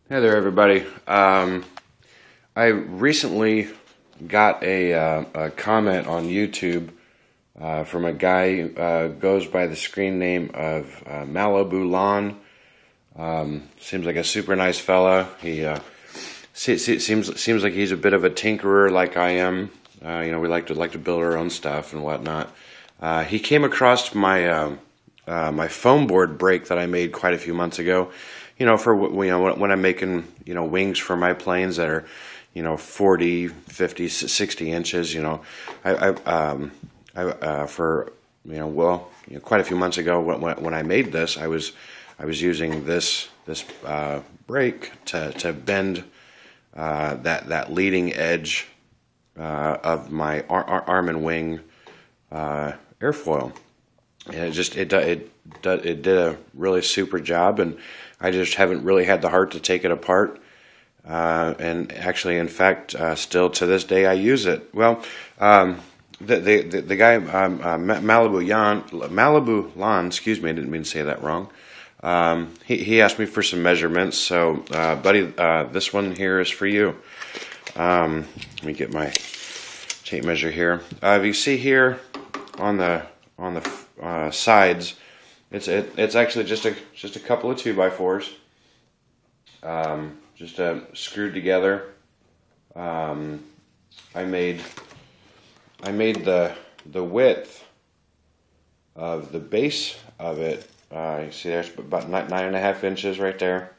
Hey there, everybody. I recently got a comment on YouTube from a guy who goes by the screen name of Malibulon. Seems like a super nice fella. He seems like he's a bit of a tinkerer, like I am. We like to build our own stuff and whatnot. He came across my my foam board brake that I made quite a few months ago. For when I'm making wings for my planes that are 40, 50, 60 inches. For quite a few months ago when I made this, I was using this brake to bend that leading edge of my arm and wing airfoil. And it did a really super job, and I just haven't really had the heart to take it apart. And actually, in fact, still to this day, I use it. Well, the guy Malibulon, excuse me, I didn't mean to say that wrong. He asked me for some measurements, so buddy, this one here is for you. Let me get my tape measure here. If you see here on the sides, it's actually just a couple of 2x4s, just screwed together. I made the width of the base of it. You see there's about 9.5 inches right there,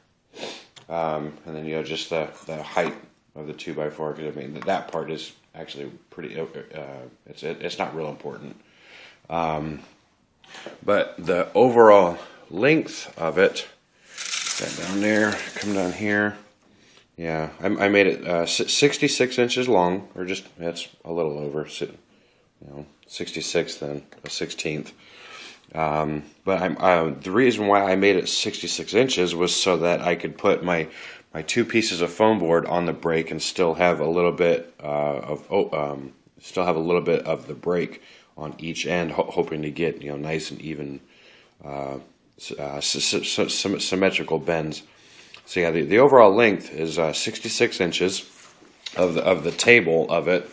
and then just the height of the 2x4. Because I mean that part is actually pretty. It's not real important. But the overall length of it, that down there, come down here, yeah, I made it 66 inches long, or just, that's a little over, 66 then, a 16th. But the reason why I made it 66 inches was so that I could put my two pieces of foam board on the brake and still have a little bit of the brake on each end, hoping to get nice and even symmetrical bends. So yeah, the overall length is 66 inches of the table of it,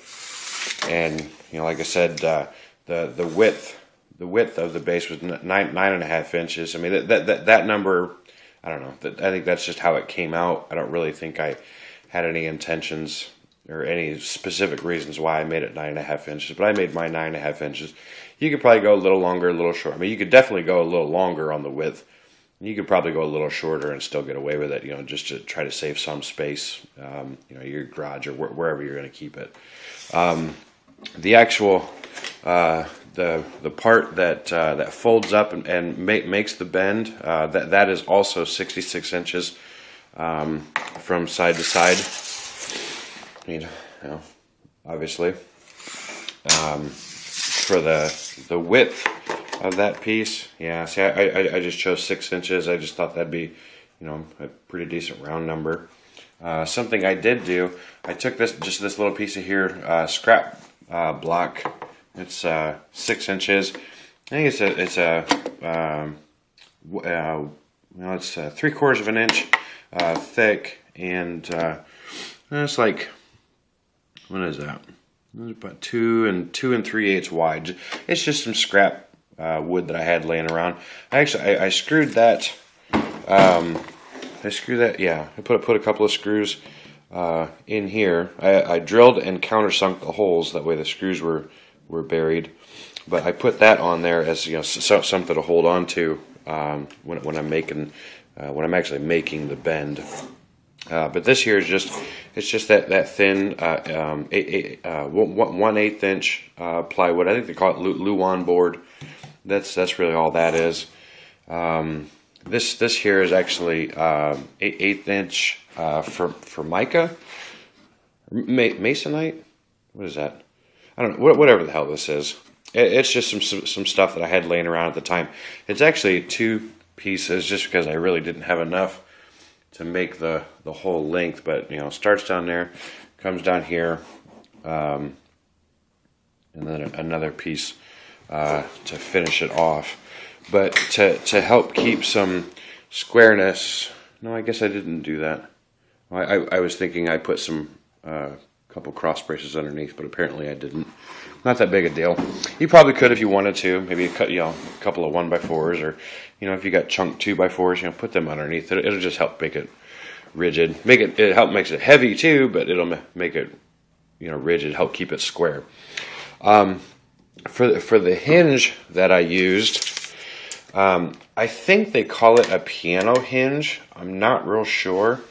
and like I said, the width of the base was 9.5 inches. I mean that number, I don't know. I think that's just how it came out. I don't really think I had any intentions or any specific reasons why I made it 9.5 inches, but I made mine 9.5 inches. You could probably go a little longer, a little shorter. I mean, you could definitely go a little longer on the width. You could probably go a little shorter and still get away with it, just to try to save some space, your garage or wherever you're going to keep it. The actual, the part that folds up and makes the bend, that is also 66 inches from side to side. Obviously, for the width of that piece, yeah. See, I just chose 6 inches. I just thought that'd be, a pretty decent round number. Something I did do, I took this little piece of here, scrap block. It's 6 inches. I think it's 3/4 of an inch thick, and it's like, what is that? It's about 2 3/8 wide. It's just some scrap wood that I had laying around. I screwed that. Yeah, I put a couple of screws in here. I drilled and countersunk the holes. That way the screws were buried. But I put that on there as something to hold on to when I'm actually making the bend. But this here is just that thin 1/8 inch plywood. I think they call it Luan board. That's really all that is. This here is actually 1/8 inch for mica, masonite. What is that? I don't know. Whatever the hell this is. It's just some stuff that I had laying around at the time. It's actually 2 pieces, just because I really didn't have enough to make the whole length. But starts down there, comes down here, and then another piece to finish it off. But to help keep some squareness, no, I guess I didn't do that. I was thinking I put some couple cross braces underneath, but apparently I didn't. Not that big a deal. You probably could if you wanted to. Maybe cut, a couple of 1x4s, or if you got chunk 2x4s, put them underneath. It'll just help make it rigid. It makes it heavy too, but it'll make it rigid. Help keep it square. For the hinge that I used, I think they call it a piano hinge. I'm not real sure.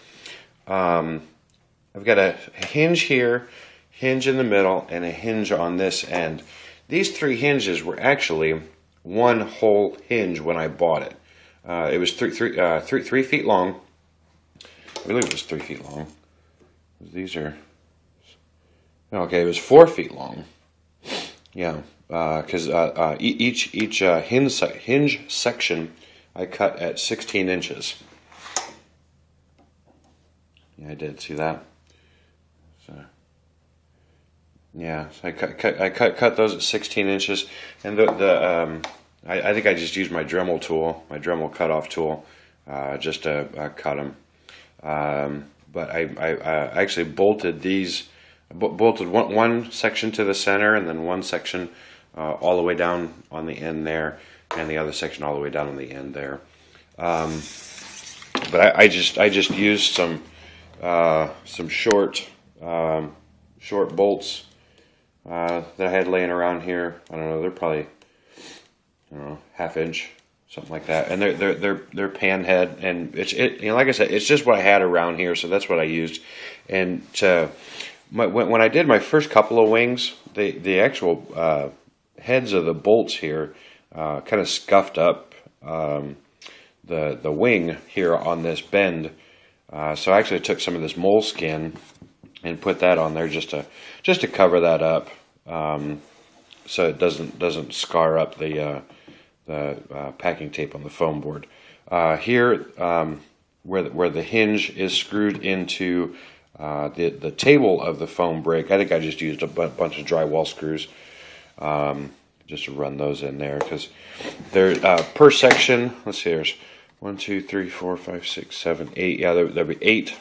I've got a hinge here, hinge in the middle, and a hinge on this end. These three hinges were actually one whole hinge when I bought it. It was 3 feet long. I believe it was 3 feet long. These are okay. It was 4 feet long. Yeah, because each hinge section I cut at 16 inches. Yeah, I did see that. So yeah, so I cut those at 16 inches, and I think I just used my Dremel tool, my Dremel cutoff tool, just to cut them. But I actually bolted these, bolted one section to the center, and then one section all the way down on the end there, and the other section all the way down on the end there. But I just used some short bolts that I had laying around here. I don't know, they're probably, I don't know, 1/2 inch, something like that. And they're pan head, and like I said, it's just what I had around here, so that's what I used. And when I did my first couple of wings, the actual heads of the bolts here kind of scuffed up the wing here on this bend. So I actually took some of this moleskin and put that on there just to cover that up, so it doesn't scar up the packing tape on the foam board. Here, where the hinge is screwed into the table of the foam brake, I think I just used a bunch of drywall screws just to run those in there, because they're per section. Let's see, there's 1, 2, 3, 4, 5, 6, 7, 8. Yeah, there'll be eight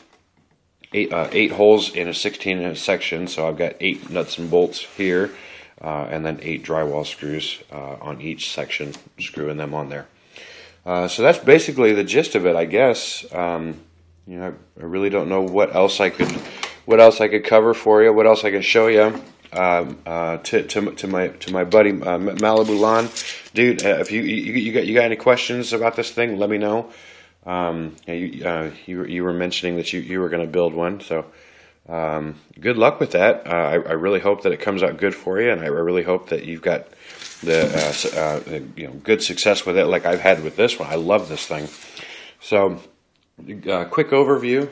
holes in a 16-inch section. So I've got 8 nuts and bolts here, and then 8 drywall screws on each section, screwing them on there. So that's basically the gist of it, I guess. I really don't know what else I could cover for you, what else I can show you. To my buddy Malibulon, dude. If you got any questions about this thing, let me know. You were mentioning that you were going to build one, so good luck with that. I really hope that it comes out good for you, and I really hope that you've got the good success with it, like I've had with this one. I love this thing. So quick overview.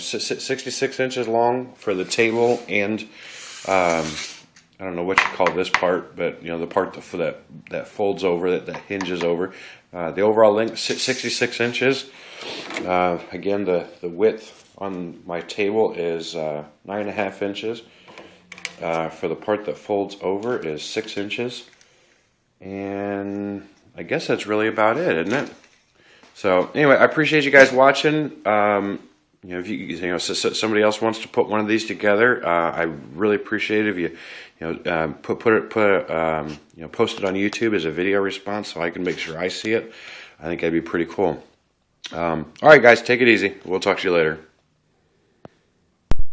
66 inches long for the table, and I don't know what you call this part, but the part that folds over, that hinges over. The overall length 66 inches. Again, the width on my table is 9.5 inches. For the part that folds over is 6 inches, and I guess that's really about it, isn't it? So anyway, I appreciate you guys watching. If somebody else wants to put one of these together, I really appreciate it if you post it on YouTube as a video response, so I can make sure I see it. I think that'd be pretty cool. All right, guys, take it easy. We'll talk to you later.